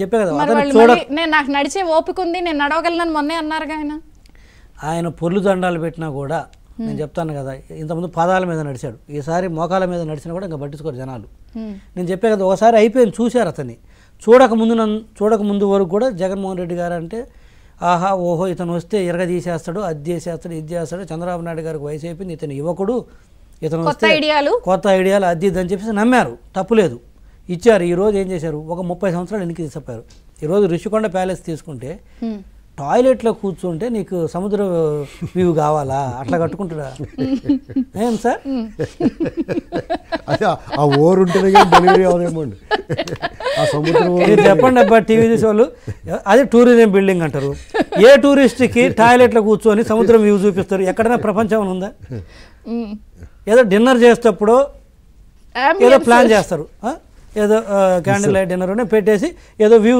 చెప్పే కదా మరి అతను వాళ్ళు చూడ మళ్ళీ నేను నాకు నడిచే ఓపిక ఉంది నేను నడవగలను మొన్నే అన్నారుగా ఆయన. ఆయన పొర్లు దండాలు పెట్టినా కూడా నేను చెప్తాను కదా ఇంతకుముందు పాదాల మీద నడిచాడు, ఈసారి మోకాల మీద నడిచినా కూడా ఇంకా పట్టించుకోరు జనాలు. నేను చెప్పే కదా ఒకసారి అయిపోయింది చూశారు అతన్ని. చూడకముందు వరకు కూడా జగన్మోహన్ రెడ్డి గారు అంటే ఆహా ఓహో ఇతను వస్తే తీసేస్తాడు, అది చేసేస్తాడు, ఇది చేస్తాడు, చంద్రబాబు నాయుడు గారికి వయసు అయిపోయింది, ఇతను యువకుడు, ఇతను వస్తే కొత్త ఐడియాలు అది ఇది అని చెప్పేసి నమ్మారు, తప్పులేదు, ఇచ్చారు. ఈరోజు ఏం చేశారు, ఒక 30 సంవత్సరాలు వెనక్కి తీసుకుపోయారు. ఈరోజు రిషికొండ ప్యాలెస్ తీసుకుంటే టాయిలెట్లో కూర్చుంటే నీకు సముద్ర వ్యూ కావాలా, అట్లా కట్టుకుంటారా ఏం సార్? ఆ ఓరు ఉంటేనే డెలివరీ అవుదేమోండి ఆ సముద్రం. చెప్పండి అబ్బా టీవీ చూసే వాళ్ళు, అదే టూరిజం బిల్డింగ్ అంటారు. ఏ టూరిస్ట్కి టాయిలెట్లో కూర్చొని సముద్రం వ్యూ చూపిస్తారు? ఎక్కడైనా ప్రపంచం ఉందా? ఏదో డిన్నర్ చేసేటప్పుడు ఏదో ప్లాన్ చేస్తారు, ఏదో క్యాండిల్ లైట్ డిన్నర్ పెట్టేసి ఏదో వ్యూ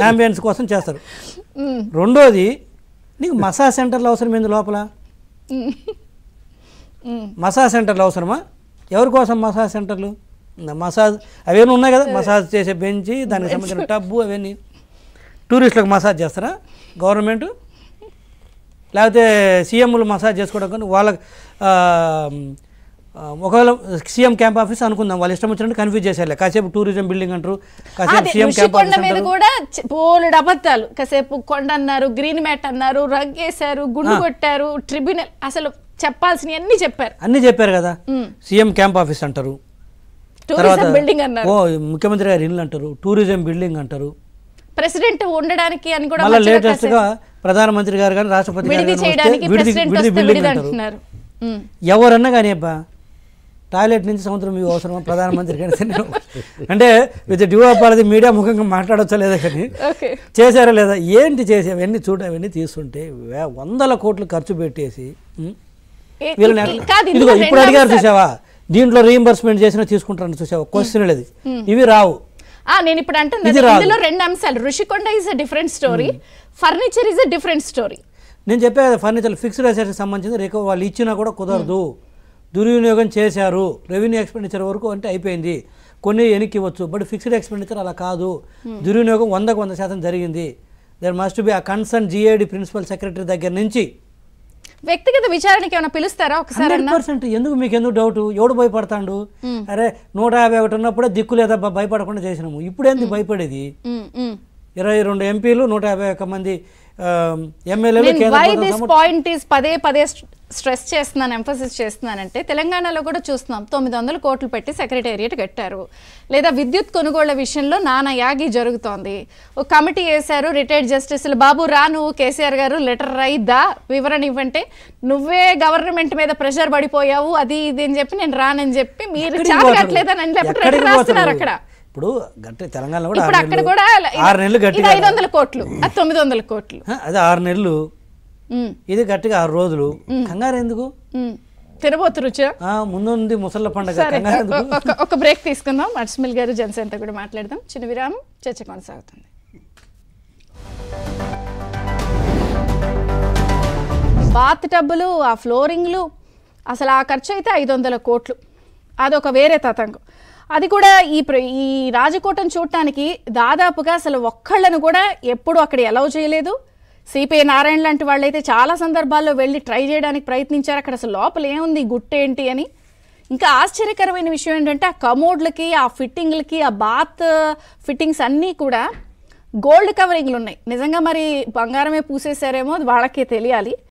యాంబియన్స్ కోసం చేస్తారు. రెండోది, నీకు మసాజ్ సెంటర్లు అవసరం ఏంది లోపల? మసాజ్ సెంటర్లు అవసరమా? ఎవరి కోసం మసాజ్ సెంటర్లు? మసాజ్ అవన్నీ ఉన్నాయి కదా, మసాజ్ చేసే బెంచి, దానికి సంబంధించిన టబ్బు, అవన్నీ టూరిస్టులకు మసాజ్ చేస్తారా గవర్నమెంట్? లేకపోతే సీఎంలు మసాజ్ చేసుకోవడం కానీ వాళ్ళకి ఒకవేళ సీఎం క్యాంప్ ఆఫీస్ అనుకుందాం, వాళ్ళు ఇష్టం వచ్చినట్టు కన్ఫ్యూజ్ చేసేయాలి. కాసేపు టూరిజం బిల్డింగ్ అంటారు, కాసేపు సీఎం క్యాంప్ ఆఫీస్ మీద కూడా పోలెడు అబద్ధాలు. కాసేపు కొండ అన్నారు, గ్రీన్ మ్యాట్ అన్నారు, రగ్గేశారు, గుండు కొట్టారు, ట్రిబ్యునల్, అసలు చెప్పాల్సినవి అన్ని చెప్పారు. అన్ని చెప్పారు కదా. సీఎం క్యాంప్ ఆఫీస్ అంటారు, టూరిజం బిల్డింగ్ అన్నారు, ముఖ్యమంత్రి గారి ఇల్లు అంటారు, టూరిజం బిల్డింగ్ అంటారు, ప్రెసిడెంట్ ఉండడానికి అని కూడా మళ్ళీ లేటెస్ట్ గా ప్రధానమంత్రి గారు కానీ రాష్ట్రపతి గారు విడిది బిల్డింగ్ అంటారు. ఎవరన్నా కానీ అబ్బా టాయిలెట్ నుంచి సముద్రం వ్యూ అవసరమా ప్రధానమంత్రి కానీ? అంటే విత్ డ్యూ అపాలజీ మీడియా ముఖంగా మాట్లాడవచ్చా లేదా కానీ చేశారా లేదా ఏంటి చేసి అవన్నీ అవన్నీ తీసుకుంటే 100 కోట్లు ఖర్చు పెట్టేసి వీళ్ళని ఇదిగో ఇప్పుడు అడిగారు చూసావా, దీంట్లో రీఎంబర్స్మెంట్ చేసినా తీసుకుంటారని చూసావా? క్వశ్చన్ లేదు, ఇవి రావు. నేను ఇప్పుడు అంటున్నాను ఇందులో 2 అంశాలు. Rushikonda is a different story, furniture is a different story. నేను చెప్పే కదా ఫర్నిచర్ ఫిక్స్డ్ అసెట్స్కి సంబంధించి వాళ్ళు ఇచ్చినా కూడా కుదరదు, దుర్వినియోగం చేశారు. రెవెన్యూ ఎక్స్పెండిచర్ వరకు అంటే అయిపోయింది, కొన్ని వెనక్కి ఇవ్వచ్చు, బట్ ఫిక్స్డ్ ఎక్స్పెండిచర్ అలా కాదు. దుర్వినియోగం 100% జరిగింది. దేర్ మస్ట్ బి ఆ కన్సర్న్ జిఐడి ప్రిన్సిపల్ సెక్రటరీ దగ్గర నుంచి వ్యక్తిగత విచారణకి ఏమైనా పిలుస్తారా ఒకసారి? 100%. ఎందుకు మీకు ఎందుకు డౌట్? ఎవడు భయపడతాడు? అరే 151 ఉన్నప్పుడే దిక్కు లేదా భయపడకుండా చేసినాము, ఇప్పుడేంది భయపడేది? 22 ఎంపీలు 151 మంది ఎమ్మెల్యేలు. పదే స్ట్రెస్ చేస్తున్నాను, ఎంఫసిస్ చేస్తున్నానంటే తెలంగాణలో కూడా చూస్తున్నాం 900 కోట్లు పెట్టి సెక్రటేరియట్ కట్టారు, లేదా విద్యుత్ కొనుగోళ్ల విషయంలో నానా యాగి జరుగుతోంది. ఒక కమిటీ వేశారు, రిటైర్డ్ జస్టిస్లు, బాబు రా నువ్వు కేసీఆర్ గారు లెటర్ రాయిద్దా వివరణ ఇవ్వంటే నువ్వే గవర్నమెంట్ మీద ప్రెషర్ పడిపోయావు, అది ఇది అని చెప్పి నేను రానని చెప్పి మీరు చాలట్లేదని రాస్తున్నారు అక్కడ. ఇప్పుడు తెలంగాణలో ఇప్పుడు అక్కడ కూడా 6 నెలలు గట్టిగా 500 కోట్లు, అది 900 కోట్లు, అది 6 నెలలు, ఇది గట్టిగా 6 రోజులు. కంగారు ఎందుకు? తినబోతు రుచి ముందుంది ముసళ్ళ పండుగ. ఒక బ్రేక్ తీసుకుందాం, అర్స్మిల్ గారు జనసేనతో కూడా మాట్లాడదాం. చిన్న విరామం, చర్చ కొనసాగుతుంది. బాత్ టబ్బులు, ఆ ఫ్లోరింగ్లు, అసలు ఆ ఖర్చు అయితే 500 కోట్లు, అదొక వేరే తతంగం. అది కూడా ఈ రాజకోటను చూడటానికి దాదాపుగా అసలు ఒక్కళ్ళను కూడా ఎప్పుడు అక్కడ అలౌ చేయలేదు. సిపిఐ నారాయణ లాంటి వాళ్ళైతే చాలా సందర్భాల్లో వెళ్ళి ట్రై చేయడానికి ప్రయత్నించారు, అక్కడ అసలు లోపల ఏముంది, గుట్టేంటి అని. ఇంకా ఆశ్చర్యకరమైన విషయం ఏంటంటే ఆ కమోడ్లకి, ఆ ఫిట్టింగ్లకి, ఆ బాత్ ఫిట్టింగ్స్ అన్నీ కూడా గోల్డ్ కవరింగ్లు ఉన్నాయి. నిజంగా మరి బంగారమే పూసేశారేమో, అది వాళ్ళకే తెలియాలి.